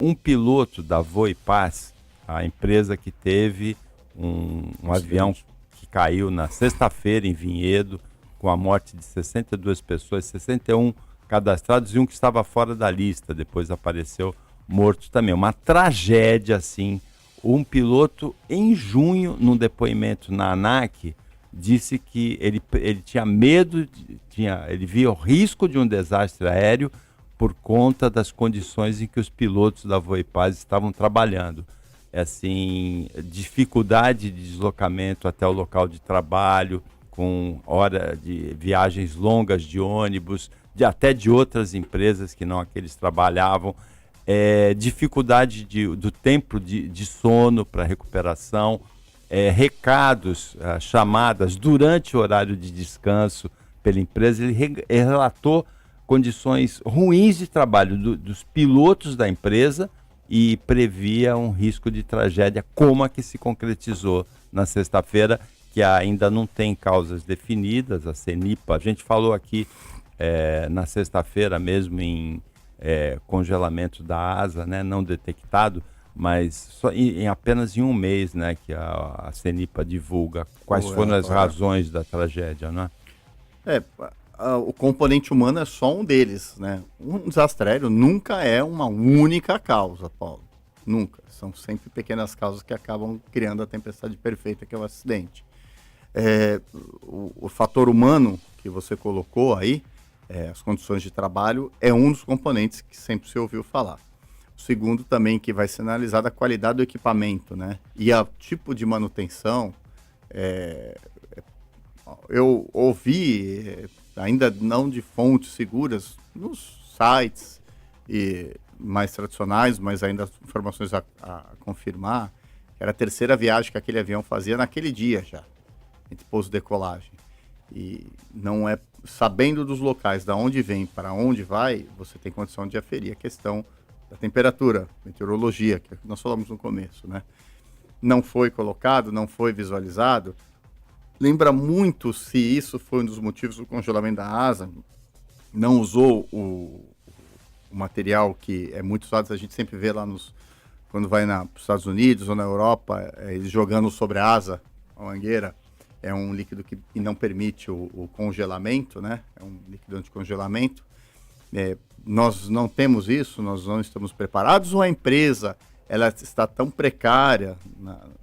um piloto da Voipaz, a empresa que teve um avião que caiu na sexta-feira em Vinhedo, com a morte de 62 pessoas, 61 cadastrados e um que estava fora da lista, depois apareceu morto também. Uma tragédia, assim. Um piloto, em junho, num depoimento na ANAC, disse que ele tinha medo, ele via o risco de um desastre aéreo por conta das condições em que os pilotos da Voipaz estavam trabalhando. Assim, dificuldade de deslocamento até o local de trabalho, com hora de viagens longas de ônibus, até de outras empresas que não aqueles trabalhavam, dificuldade do tempo de sono para recuperação, recados, chamadas durante o horário de descanso pela empresa. Ele relatou condições ruins de trabalho dos pilotos da empresa e previa um risco de tragédia como a que se concretizou na sexta-feira, que ainda não tem causas definidas. A CENIPA, a gente falou aqui na sexta-feira mesmo em congelamento da asa, né, não detectado, mas só apenas em um mês, né, que a CENIPA divulga quais foram as razões da tragédia, né? O componente humano é só um deles, né? Um desastre aéreo nunca é uma única causa, Paulo. Nunca. São sempre pequenas causas que acabam criando a tempestade perfeita, que é o acidente. O fator humano que você colocou aí, as condições de trabalho, é um dos componentes que sempre se ouviu falar. O segundo também, que vai ser analisada a qualidade do equipamento, né? E o tipo de manutenção. Eu ouvi, ainda não de fontes seguras, nos sites mais tradicionais, mas ainda informações a confirmar, que era a terceira viagem que aquele avião fazia naquele dia já, entre pouso e decolagem. E não é, sabendo dos locais, da onde vem, para onde vai, você tem condição de aferir a questão da temperatura, meteorologia, que nós falamos no começo, né? Não foi colocado, não foi visualizado. Lembra muito, se isso foi um dos motivos do congelamento da asa, não usou o material que é muito usado, a gente sempre vê lá quando vai para os Estados Unidos ou na Europa, eles jogando sobre a asa, a mangueira, é um líquido que não permite o congelamento, né? É um líquido anticongelamento. Nós não temos isso, nós não estamos preparados, ou a empresa ela está tão precária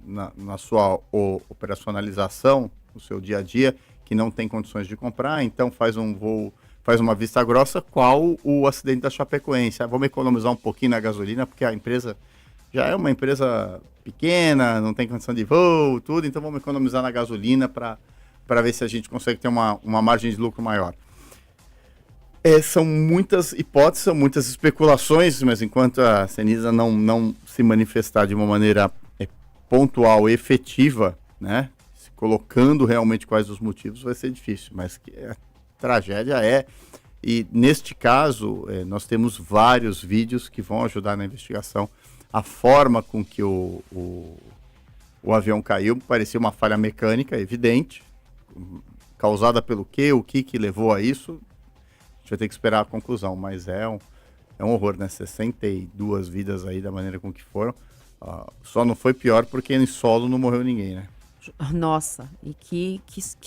na sua operacionalização, no seu dia a dia, que não tem condições de comprar, então faz um voo, faz uma vista grossa, qual o acidente da Chapecoense. Vamos economizar um pouquinho na gasolina, porque a empresa já é uma empresa pequena, não tem condição de voo, tudo, então vamos economizar na gasolina para ver se a gente consegue ter uma margem de lucro maior. São muitas hipóteses, são muitas especulações, mas enquanto a Cenisa não se manifestar de uma maneira pontual e efetiva, né, se colocando realmente quais os motivos, vai ser difícil, mas a tragédia e neste caso, nós temos vários vídeos que vão ajudar na investigação. A forma com que o avião caiu parecia uma falha mecânica evidente, causada pelo quê, o que levou a isso. A gente vai ter que esperar a conclusão, mas é um horror, né? 62 vidas aí da maneira com que foram. Só não foi pior porque em solo não morreu ninguém, né? Nossa, e que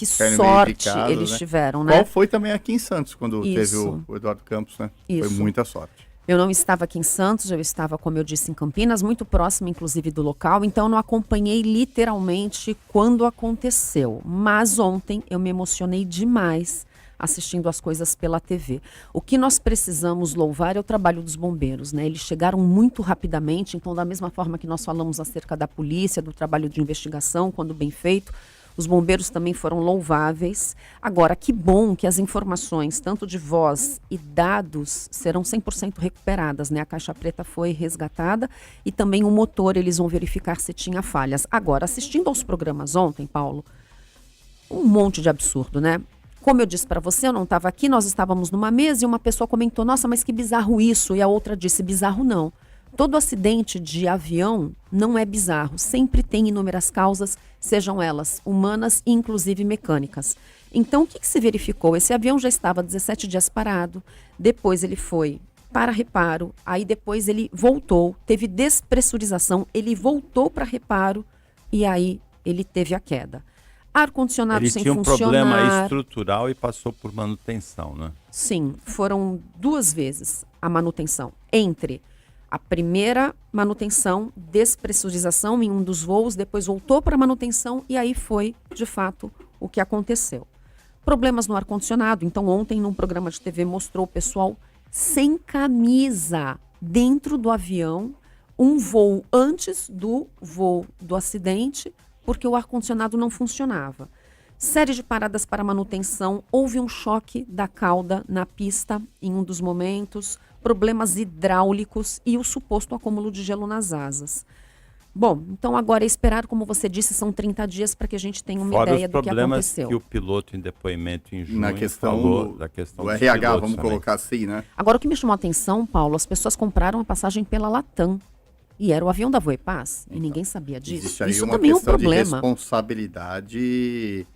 sorte eles tiveram, né? Qual foi também aqui em Santos, quando teve o Eduardo Campos, né? Foi muita sorte. Eu não estava aqui em Santos, eu estava, como eu disse, em Campinas, muito próximo, inclusive, do local, então não acompanhei literalmente quando aconteceu. Mas ontem eu me emocionei demais assistindo as coisas pela TV. O que nós precisamos louvar é o trabalho dos bombeiros, né? Eles chegaram muito rapidamente, então da mesma forma que nós falamos acerca da polícia, do trabalho de investigação, quando bem feito, os bombeiros também foram louváveis. Agora, que bom que as informações, tanto de voz e dados, serão 100% recuperadas, né? A caixa preta foi resgatada e também o motor, eles vão verificar se tinha falhas. Agora, assistindo aos programas ontem, Paulo, um monte de absurdo, né? Como eu disse para você, eu não estava aqui, nós estávamos numa mesa e uma pessoa comentou, nossa, mas que bizarro isso, e a outra disse, bizarro não. Todo acidente de avião não é bizarro, sempre tem inúmeras causas, sejam elas humanas e inclusive mecânicas. Então, o que se verificou? Esse avião já estava 17 dias parado, depois ele foi para reparo, aí depois ele voltou, teve despressurização, ele voltou para reparo e aí ele teve a queda. Ar-condicionado Ele sem tinha um funcionar. problema estrutural e passou por manutenção, né? Sim, foram 2 vezes a manutenção. Entre a primeira manutenção, despressurização em um dos voos, depois voltou para manutenção e aí foi, de fato, o que aconteceu. Problemas no ar-condicionado. Então, ontem, num programa de TV, mostrou o pessoal sem camisa dentro do avião, um voo antes do voo do acidente, porque o ar-condicionado não funcionava. Série de paradas para manutenção, houve um choque da cauda na pista em um dos momentos, problemas hidráulicos e o suposto acúmulo de gelo nas asas. Bom, então agora é esperar, como você disse, são 30 dias para que a gente tenha uma Fora ideia os do que problemas aconteceu. que o piloto em depoimento em junho Na questão falou do, da questão do dos RH, pilotos vamos também. colocar assim, né? Agora, o que me chamou a atenção, Paulo, as pessoas compraram a passagem pela Latam. E era o avião da Voipaz, e ninguém sabia disso. Existe aí Isso uma também é um questão de problema. responsabilidade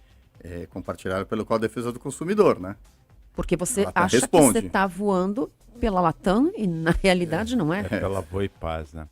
compartilhada pelo Código de Defesa do Consumidor, né? Porque você A Latam acha que responde. você está voando pela Latam e na realidade não é. É pela Voipaz, né?